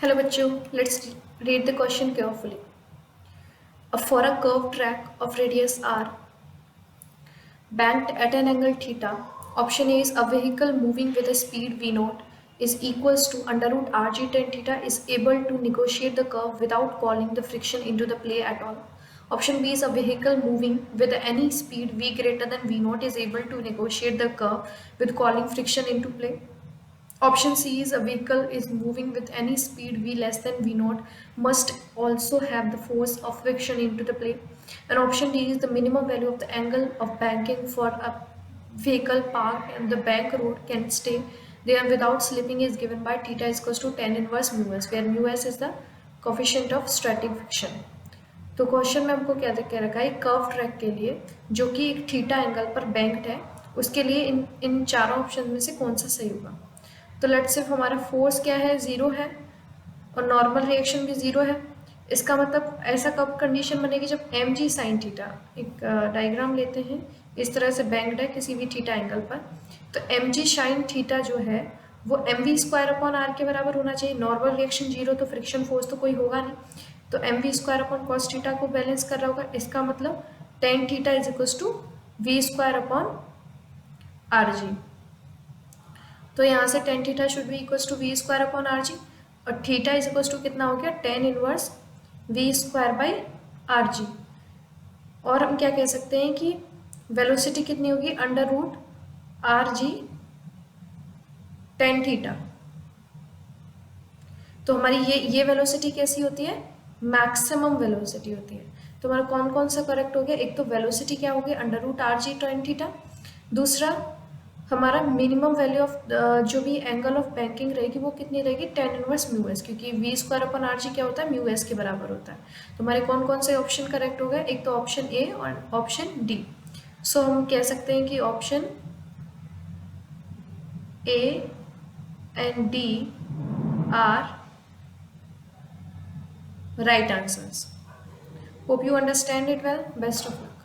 Hello बच्चों, let's read the question carefully. For a curved track of radius r banked at an angle theta, option A is a vehicle moving with a speed v naught is equals to under root rg tan theta is able to negotiate the curve without calling the friction into the play at all. Option B is a vehicle moving with any speed v greater than v naught is able to negotiate the curve with calling friction into play. Option C is a vehicle is moving with any speed v less than v naught must also have the force of friction into the play. And option D is the minimum value of the angle of banking for a vehicle parked and the bank road can stay there without slipping is given by theta is equals to tan inverse mu s, where mu s is the coefficient of static friction. तो question में हमको क्या कह रखा है, curve track के लिए जो कि एक थीटा एंगल पर बैंक्ड है, उसके लिए इन चारों ऑप्शन में से कौन सा सही होगा. तो लेट्स से हमारा फोर्स क्या है, ज़ीरो है और नॉर्मल रिएक्शन भी ज़ीरो है. इसका मतलब ऐसा कब कंडीशन बनेगी जब एम जी साइन थीटा, एक डायग्राम लेते हैं, इस तरह से बैंक्ड है किसी भी थीटा एंगल पर, तो एम जी साइन थीटा जो है वो M V square upon R के बराबर होना चाहिए. नॉर्मल रिएक्शन जीरो तो फ्रिक्शन फोर्स तो कोई होगा नहीं, तो M V square upon cos theta को बैलेंस कर रहा होगा. इसका मतलब tan theta is equal to V square upon R G. तो यहाँ से tan theta should be equal to V square upon R G और थीटा इज इक्वल टू कितना हो गया, tan inverse V square by R G. और हम क्या कह सकते हैं कि वेलोसिटी कितनी होगी, under root R G tan theta. तो हमारी ये वेलोसिटी कैसी होती है, मैक्सिमम वेलोसिटी होती है. तो हमारा कौन कौन सा करेक्ट हो गया, एक तो वेलोसिटी क्या हो गया, under root R G tan theta. दूसरा हमारा मिनिमम वैल्यू ऑफ जो भी एंगल ऑफ बैंकिंग रहेगी वो कितनी रहेगी, टेन इनवर्स म्यू एस, क्योंकि V square upon R G क्या होता है, म्यू एस के बराबर होता है. तो हमारे कौन कौन से ऑप्शन करेक्ट हो गए, एक तो ऑप्शन ए और ऑप्शन डी. सो हम कह सकते हैं कि option A and D R right answers. Hope you understand it well. Best of luck.